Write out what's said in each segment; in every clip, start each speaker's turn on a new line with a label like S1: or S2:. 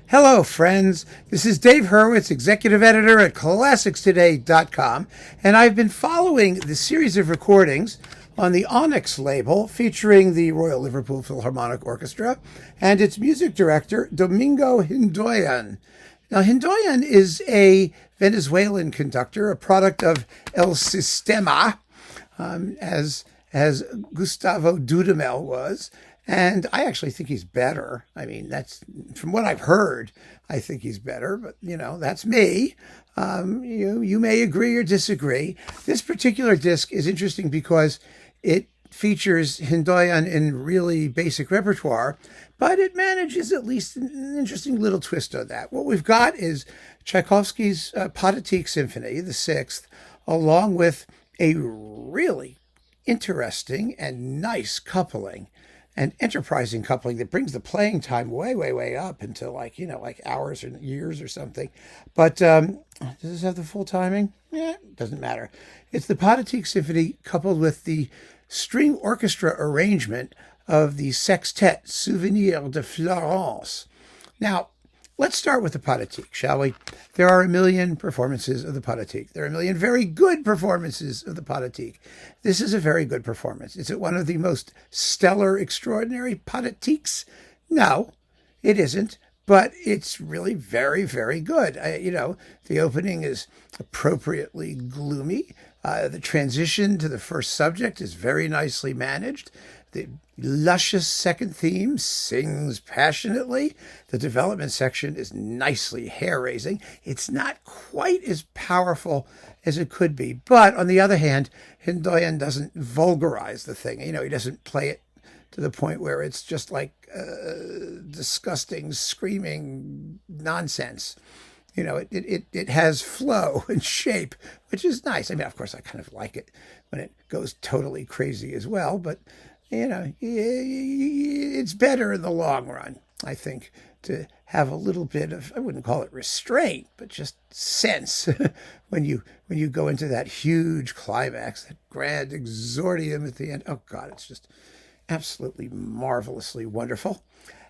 S1: Hello, friends. This is Dave Hurwitz, executive editor at ClassicsToday.com, and I've been following the series of recordings on the Onyx label featuring the Royal Liverpool Philharmonic Orchestra and its music director, Domingo Hindoyan. Now, Hindoyan is a Venezuelan conductor, a product of El Sistema, as Gustavo Dudamel was. And I actually think he's better. I mean, that's from what I've heard, I think he's better, but that's me. You may agree or disagree. This particular disc is interesting because it features Hindoyan in really basic repertoire, but it manages at least an interesting little twist on that. What we've got is Tchaikovsky's Pathétique Symphony, the sixth, along with a really interesting and nice coupling. And enterprising coupling that brings the playing time way, way, way up until like hours or years or something. But does this have the full timing? Yeah, doesn't matter. It's the Pathétique Symphony coupled with the string orchestra arrangement of the sextet Souvenir de Florence. Now, let's start with the Pathétique, shall we? There are a million performances of the Pathétique. There are a million very good performances of the Pathétique. This is a very good performance. Is it one of the most stellar, extraordinary Pathétiques? No, it isn't. But it's really very, very good. The opening is appropriately gloomy. The transition to the first subject is very nicely managed. The luscious second theme sings passionately. The development section is nicely hair-raising. It's not quite as powerful as it could be. But on the other hand, Hindoyan doesn't vulgarize the thing. He doesn't play it to the point where it's just like disgusting, screaming nonsense. It has flow and shape, which is nice. I mean, of course, I kind of like it when it goes totally crazy as well, but it's better in the long run, I think, to have a little bit of, I wouldn't call it restraint, but just sense when you go into that huge climax, that grand exordium at the end. Oh, God, it's just absolutely marvelously wonderful.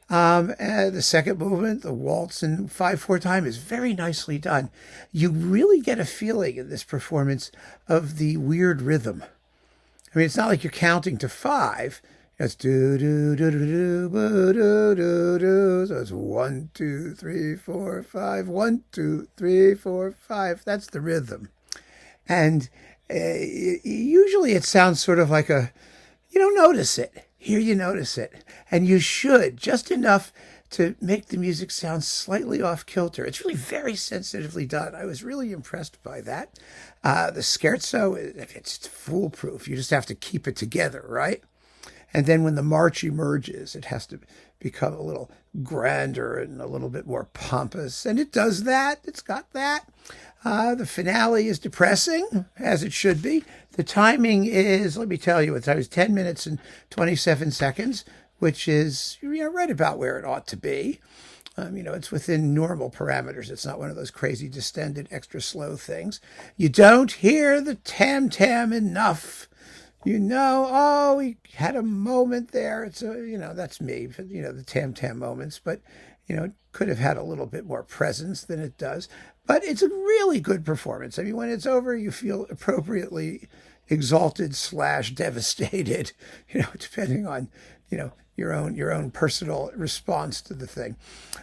S1: And the second movement, the waltz in 5/4 time, is very nicely done. You really get a feeling in this performance of the weird rhythm. I mean, it's not like you're counting to five. It's do do do do do do do do do. So it's 1, 2, 3, 4, 5. 1, 2, 3, 4, 5. That's the rhythm, and usually it sounds sort of like you don't notice it. Here you notice it, and you should, just enough to make the music sound slightly off kilter. It's really very sensitively done. I was really impressed by that. The scherzo, it's foolproof. You just have to keep it together, right? And then when the march emerges, it has to become a little grander and a little bit more pompous. And it does that. It's got that. The finale is depressing, as it should be. The timing is, let me tell you, it's 10 minutes and 27 seconds, which is right about where it ought to be. It's within normal parameters. It's not one of those crazy distended, extra slow things. You don't hear the tam-tam enough. We had a moment there. It's that's me, the tam-tam moments, but, it could have had a little bit more presence than it does. But it's a really good performance. I mean, when it's over, you feel appropriately exalted / devastated, depending on, your own personal response to the thing.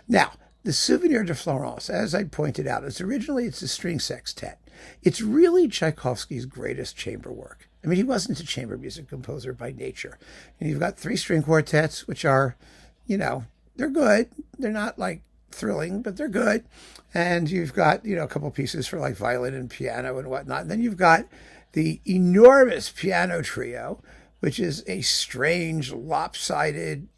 S1: Now, the Souvenir de Florence, as I pointed out, it's a string sextet. It's really Tchaikovsky's greatest chamber work. I mean, he wasn't a chamber music composer by nature. And you've got 3 string quartets, which are, they're good. They're not like thrilling, but they're good. And you've got, a couple pieces for like violin and piano and whatnot. And then you've got the enormous piano trio, which is a strange, lopsided,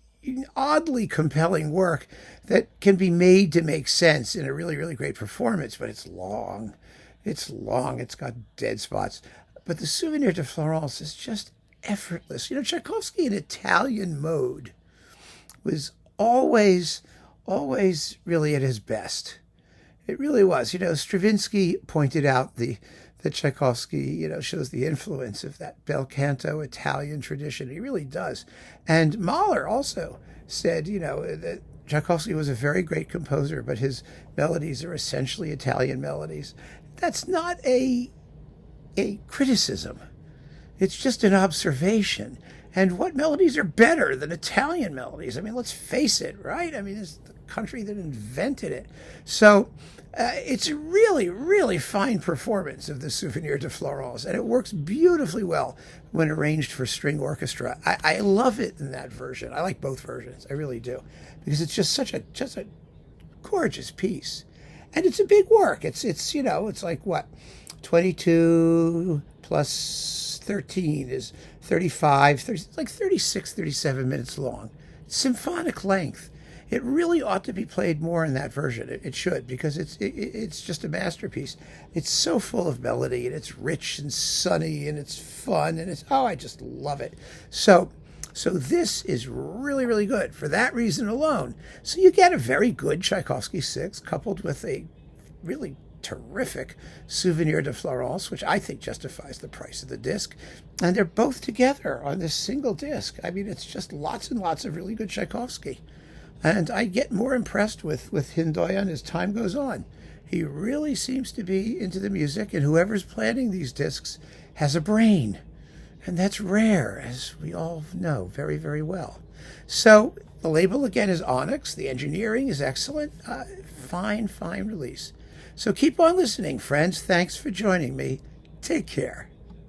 S1: oddly compelling work that can be made to make sense in a really, really great performance, but it's long. It's long. It's got dead spots. But the Souvenir de Florence is just effortless. Tchaikovsky in Italian mode was always really at his best. It really was. Stravinsky pointed out that Tchaikovsky, shows the influence of that bel canto Italian tradition. He really does. And Mahler also said, that Tchaikovsky was a very great composer, but his melodies are essentially Italian melodies. That's not a criticism. It's just an observation. And what melodies are better than Italian melodies? I mean, let's face it, right? I mean, it's the country that invented it. So it's a really, really fine performance of the Souvenir de Florence, and it works beautifully well when arranged for string orchestra. I love it in that version. I like both versions. I really do, because it's just such a gorgeous piece, and it's a big work. It's it's like what, 22 plus 13 is 35, 30, it's like 36, 37 minutes long. Symphonic length. It really ought to be played more in that version. It should, because it's just a masterpiece. It's so full of melody, and it's rich and sunny, and it's fun, and I just love it. So this is really, really good for that reason alone. So you get a very good Tchaikovsky 6 coupled with a really terrific Souvenir de Florence, which I think justifies the price of the disc. And they're both together on this single disc. I mean, it's just lots and lots of really good Tchaikovsky. And I get more impressed with Hindoyan as time goes on. He really seems to be into the music, and whoever's planning these discs has a brain. And that's rare, as we all know very, very well. So the label, again, is Onyx. The engineering is excellent. Fine, fine release. So keep on listening, friends. Thanks for joining me. Take care.